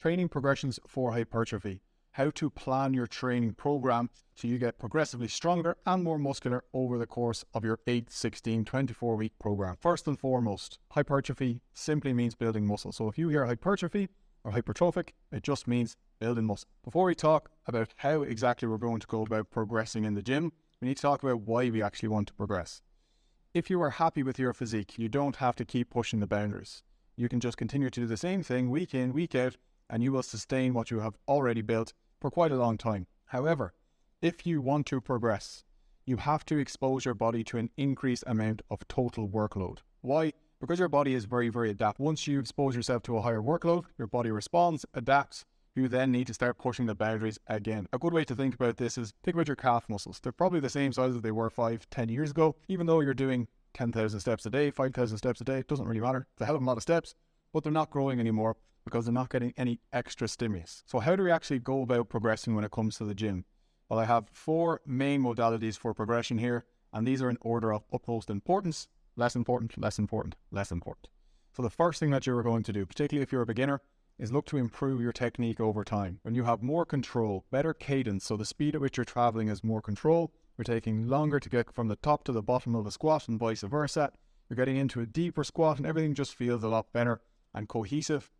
Training progressions for hypertrophy. How to plan your training program so you get progressively stronger and more muscular over the course of your 8, 16, 24-week program. First and foremost, hypertrophy simply means building muscle. So if you hear hypertrophy or hypertrophic, it just means building muscle. Before we talk about how exactly we're going to go about progressing in the gym, we need to talk about why we actually want to progress. If you are happy with your physique, you don't have to keep pushing the boundaries. You can just continue to do the same thing week in, week out, and you will sustain what you have already built for quite a long time. However, if you want to progress, you have to expose your body to an increased amount of total workload. Why? Because your body is very, very adaptable. Once you expose yourself to a higher workload, your body responds, adapts. You then need to start pushing the boundaries again. A good way to think about this is, think about your calf muscles. They're probably the same size as they were 5, 10 years ago. Even though you're doing 10,000 steps a day, 5,000 steps a day, it doesn't really matter. It's a hell of a lot of steps, but they're not growing anymore because they're not getting any extra stimulus. So how do we actually go about progressing when it comes to the gym? Well, I have 4 main modalities for progression here, and these are in order of utmost importance: less important, less important, less important. So the first thing that you're going to do, particularly if you're a beginner, is look to improve your technique over time. When you have more control, better cadence, so the speed at which you're traveling is more control, you're taking longer to get from the top to the bottom of the squat and vice versa, you're getting into a deeper squat and everything just feels a lot better and cohesive.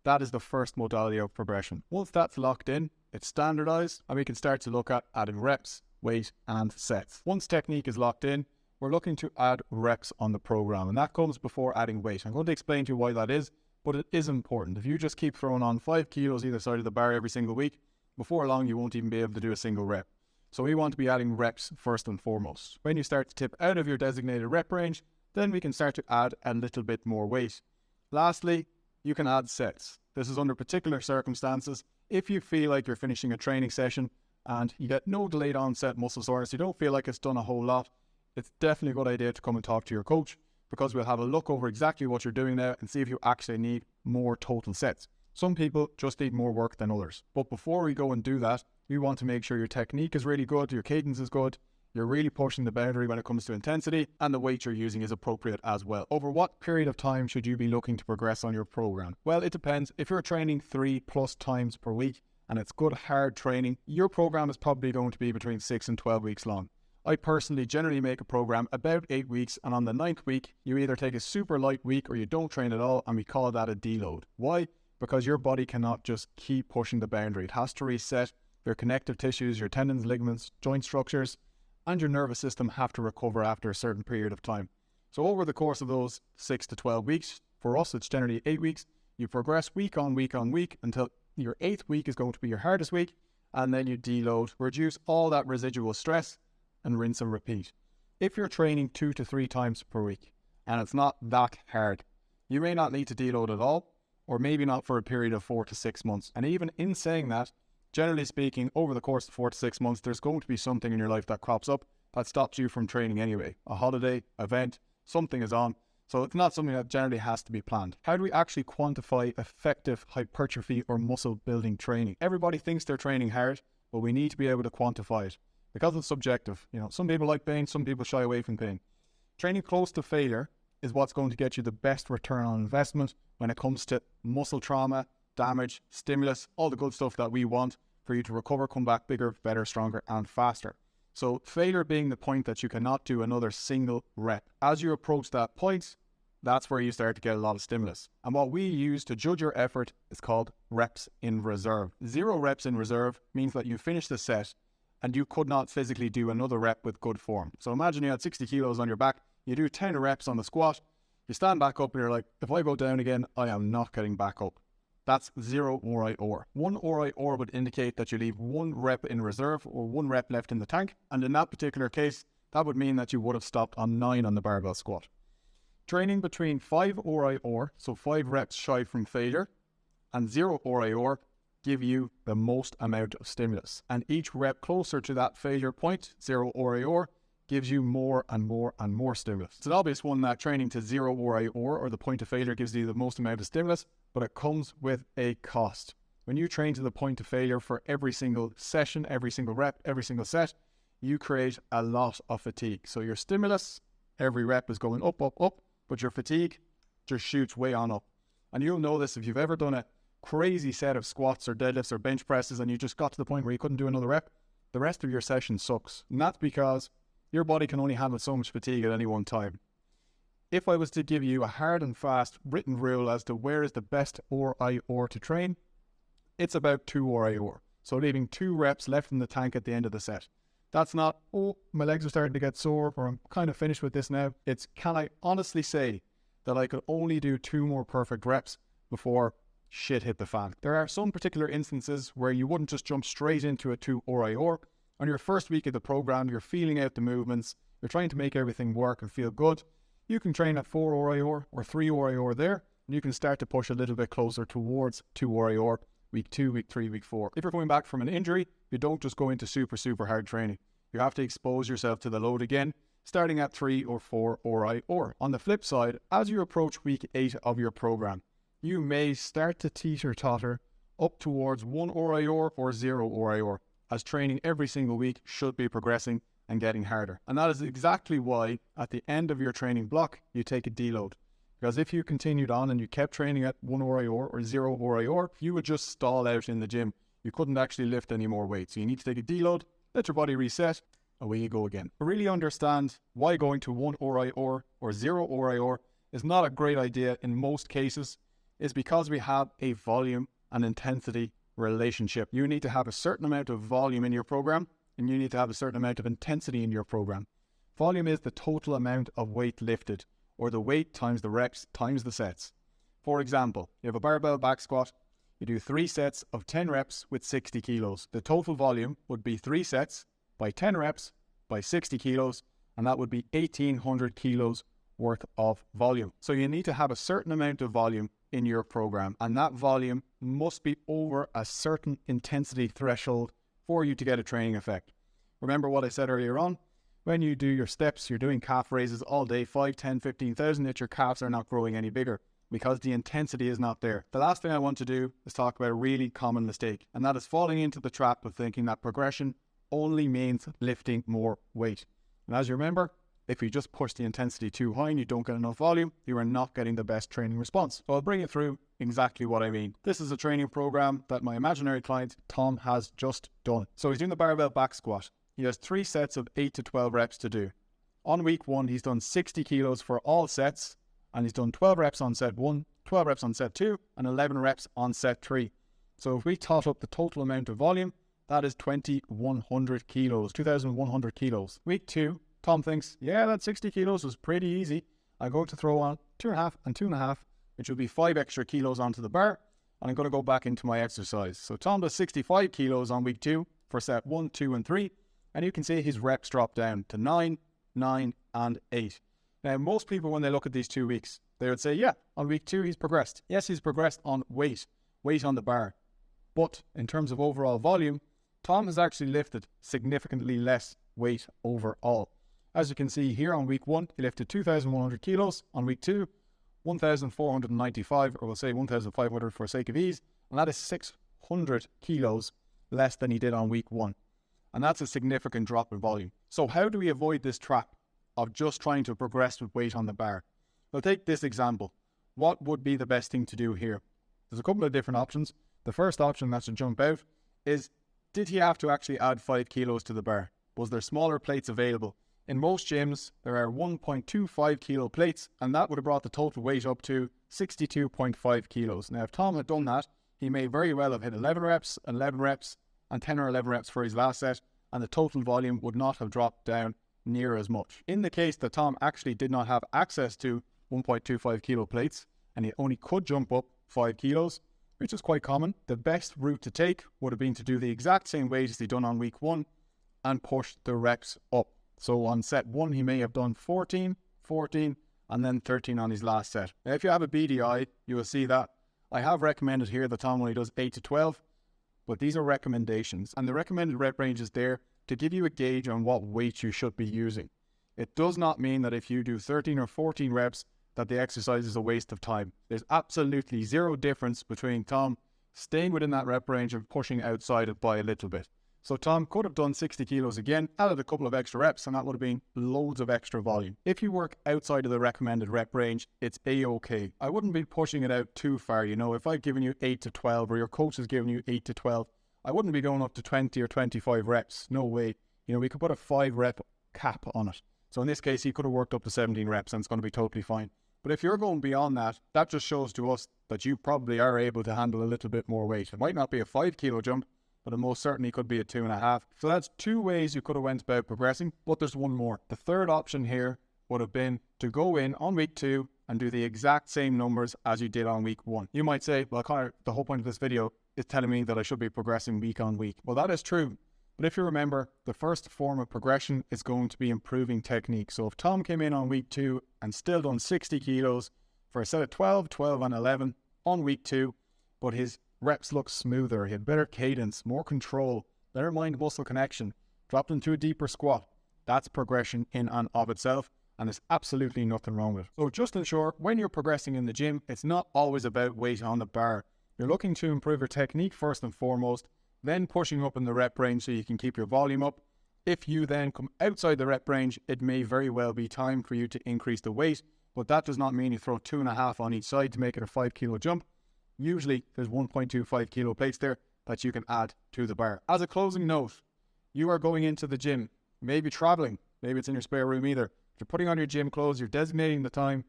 That is the first modality of progression. Once that's locked in, it's standardized, and we can start to look at adding reps, weight, and sets. Once technique is locked in, we're looking to add reps on the program, and that comes before adding weight. I'm going to explain to you why that is, but it is important. If you just keep throwing on 5 kilos either side of the bar every single week, before long you won't even be able to do a single rep. So we want to be adding reps first and foremost. When you start to tip out of your designated rep range, then we can start to add a little bit more weight. Lastly, you can add sets. This is under particular circumstances. If you feel like you're finishing a training session and you get no delayed onset muscle soreness, you don't feel like it's done a whole lot, it's definitely a good idea to come and talk to your coach, because we'll have a look over exactly what you're doing now and see if you actually need more total sets. Some people just need more work than others. But before we go and do that, we want to make sure your technique is really good, your cadence is good, you're really pushing the boundary when it comes to intensity, and the weight you're using is appropriate as well. Over what period of time should you be looking to progress on your program? Well, it depends. If you're training 3+ times per week and it's good hard training, your program is probably going to be between 6 and 12 weeks long. I personally generally make a program about 8 weeks, and on the 9th week, you either take a super light week or you don't train at all, and we call that a deload. Why? Because your body cannot just keep pushing the boundary. It has to reset. Your connective tissues, your tendons, ligaments, joint structures, and your nervous system have to recover after a certain period of time. So over the course of those 6 to 12 weeks, for us it's generally 8 weeks, you progress week on week on week until your 8th week is going to be your hardest week, and then you deload, reduce all that residual stress, and rinse and repeat. If you're training 2 to 3 times per week and it's not that hard, you may not need to deload at all, or maybe not for a period of 4 to 6 months. And even in saying that, generally speaking, over the course of 4 to 6 months, there's going to be something in your life that crops up that stops you from training anyway. A holiday, event, something is on. So it's not something that generally has to be planned. How do we actually quantify effective hypertrophy or muscle building training? Everybody thinks they're training hard, but we need to be able to quantify it because it's subjective. You know, some people like pain, some people shy away from pain. Training close to failure is what's going to get you the best return on investment when it comes to muscle trauma, damage, stimulus, all the good stuff that we want for you to recover, come back bigger, better, stronger, and faster. So failure being the point that you cannot do another single rep. As you approach that point, that's where you start to get a lot of stimulus. And what we use to judge your effort is called reps in reserve. 0 reps in reserve means that you finish the set and you could not physically do another rep with good form. So imagine you had 60 kilos on your back, you do 10 reps on the squat, you stand back up and you're like, if I go down again, I am not getting back up. That's 0 RIR. 1 RIR would indicate that you leave 1 rep in reserve or 1 rep left in the tank. And in that particular case, that would mean that you would have stopped on 9 on the barbell squat. Training between 5 RIR, so 5 reps shy from failure, and 0 RIR give you the most amount of stimulus. And each rep closer to that failure point, 0 RIR, gives you more and more and more stimulus. It's an obvious one that training to 0 RIR or the point of failure gives you the most amount of stimulus, but it comes with a cost. When you train to the point of failure for every single session, every single rep, every single set, you create a lot of fatigue. So your stimulus, every rep is going up, up, up, but your fatigue just shoots way on up. And you'll know this if you've ever done a crazy set of squats or deadlifts or bench presses and you just got to the point where you couldn't do another rep, the rest of your session sucks. And that's because your body can only handle so much fatigue at any one time. If I was to give you a hard and fast written rule as to where is the best RIR to train, it's about 2 RIR. So leaving 2 reps left in the tank at the end of the set. That's not, oh, my legs are starting to get sore, or I'm kind of finished with this now. It's, can I honestly say that I could only do 2 more perfect reps before shit hit the fan? There are some particular instances where you wouldn't just jump straight into a 2 RIR. On your first week of the program, you're feeling out the movements, you're trying to make everything work and feel good. You can train at 4 RIR or 3 RIR there, and you can start to push a little bit closer towards 2 RIR, week 2, week 3, week 4. If you're coming back from an injury, you don't just go into super hard training. You have to expose yourself to the load again, starting at 3 or 4 RIR. On the flip side, as you approach week 8 of your program, you may start to teeter-totter up towards 1 RIR or 0 RIR, as training every single week should be progressing and getting harder. And that is exactly why at the end of your training block, you take a deload. Because if you continued on and you kept training at 1 RIR or 0 RIR, you would just stall out in the gym. You couldn't actually lift any more weight. So you need to take a deload, let your body reset, away you go again. To really understand why going to 1 RIR or 0 RIR is not a great idea in most cases is because we have a volume and intensity relationship. You need to have a certain amount of volume in your program and you need to have a certain amount of intensity in your program. Volume is the total amount of weight lifted, or the weight times the reps times the sets. For example, you have a barbell back squat, you do 3 sets of 10 reps with 60 kilos. The total volume would be 3 sets by 10 reps by 60 kilos, and that would be 1,800 kilos worth of volume. So you need to have a certain amount of volume in your program, and that volume must be over a certain intensity threshold for you to get a training effect. Remember what I said earlier on? When you do your steps, you're doing calf raises all day, 5, 10, 15,000, yet your calves are not growing any bigger because the intensity is not there. The last thing I want to do is talk about a really common mistake, and that is falling into the trap of thinking that progression only means lifting more weight. And as you remember, if you just push the intensity too high and you don't get enough volume, you are not getting the best training response. So I'll bring you through exactly what I mean. This is a training program that my imaginary client, Tom, has just done. So he's doing the barbell back squat. He has 3 sets of 8 to 12 reps to do. On week 1, he's done 60 kilos for all sets, and he's done 12 reps on set 1, 12 reps on set 2, and 11 reps on set 3. So if we tot up the total amount of volume, that is 2,100 kilos, 2,100 kilos. Week 2, Tom thinks, yeah, that 60 kilos was pretty easy. I'm going to throw on 2.5 and 2.5, which will be 5 extra kilos onto the bar, and I'm going to go back into my exercise. So Tom does 65 kilos on week 2 for set 1, 2, and 3. And you can see his reps drop down to 9, 9, and 8. Now, most people, when they look at these 2 weeks, they would say, yeah, on week 2, he's progressed. Yes, he's progressed on weight on the bar. But in terms of overall volume, Tom has actually lifted significantly less weight overall. As you can see here on week 1, he lifted 2,100 kilos. On week 2, 1,495, or we'll say 1,500 for sake of ease. And that is 600 kilos less than he did on week 1. And that's a significant drop in volume. So how do we avoid this trap of just trying to progress with weight on the bar? Well, take this example. What would be the best thing to do here? There's a couple of different options. The first option that should jump out is, did he have to actually add 5 kilos to the bar? Was there smaller plates available? In most gyms, there are 1.25 kilo plates, and that would have brought the total weight up to 62.5 kilos. Now, if Tom had done that, he may very well have hit 11 reps, and 10 or 11 reps for his last set, and the total volume would not have dropped down near as much. In the case that Tom actually did not have access to 1.25 kilo plates, and he only could jump up 5 kilos, which is quite common, the best route to take would have been to do the exact same weight as he done on week 1 and push the reps up. So on set 1, he may have done 14, 14, and then 13 on his last set. Now, if you have a BDI, you will see that I have recommended here that Tom only does 8 to 12, but these are recommendations, and the recommended rep range is there to give you a gauge on what weight you should be using. It does not mean that if you do 13 or 14 reps that the exercise is a waste of time. There's absolutely zero difference between Tom staying within that rep range and pushing outside it by a little bit. So Tom could have done 60 kilos again, added a couple of extra reps, and that would have been loads of extra volume. If you work outside of the recommended rep range, it's a-okay. I wouldn't be pushing it out too far. You know, if I've given you 8 to 12 or your coach has given you 8 to 12, I wouldn't be going up to 20 or 25 reps. No way. You know, we could put a 5 rep cap on it. So in this case, he could have worked up to 17 reps and it's going to be totally fine. But if you're going beyond that, that just shows to us that you probably are able to handle a little bit more weight. It might not be a 5 kilo jump, but it most certainly could be a 2.5. So that's 2 ways you could have went about progressing, but there's one more. The third option here would have been to go in on week 2 and do the exact same numbers as you did on week 1. You might say, well, Connor, the whole point of this video is telling me that I should be progressing week on week. Well, that is true. But if you remember, the first form of progression is going to be improving technique. So if Tom came in on week 2 and still done 60 kilos for a set of 12, 12 and 11 on week 2, but his reps look smoother, he had better cadence, more control, better mind-muscle connection, dropped into a deeper squat, that's progression in and of itself, and there's absolutely nothing wrong with it. So just in short, when you're progressing in the gym, it's not always about weight on the bar. You're looking to improve your technique first and foremost, then pushing up in the rep range so you can keep your volume up. If you then come outside the rep range, it may very well be time for you to increase the weight, but that does not mean you throw 2.5 on each side to make it a 5 kilo jump. Usually there's 1.25 kilo plates there that you can add to the bar. As a closing note, you are going into the gym, maybe traveling, maybe it's in your spare room either. If you're putting on your gym clothes, you're designating the time,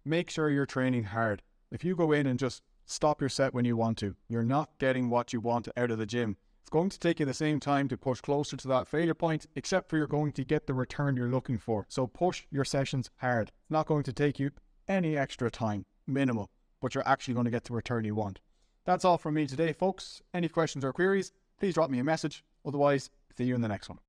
make sure you're training hard. If you go in and just stop your set when you want to, you're not getting what you want out of the gym. It's going to take you the same time to push closer to that failure point, except for you're going to get the return you're looking for. So push your sessions hard. It's not going to take you any extra time, minimal, but you're actually going to get the return you want. That's all from me today, folks. Any questions or queries, please drop me a message. Otherwise, see you in the next one.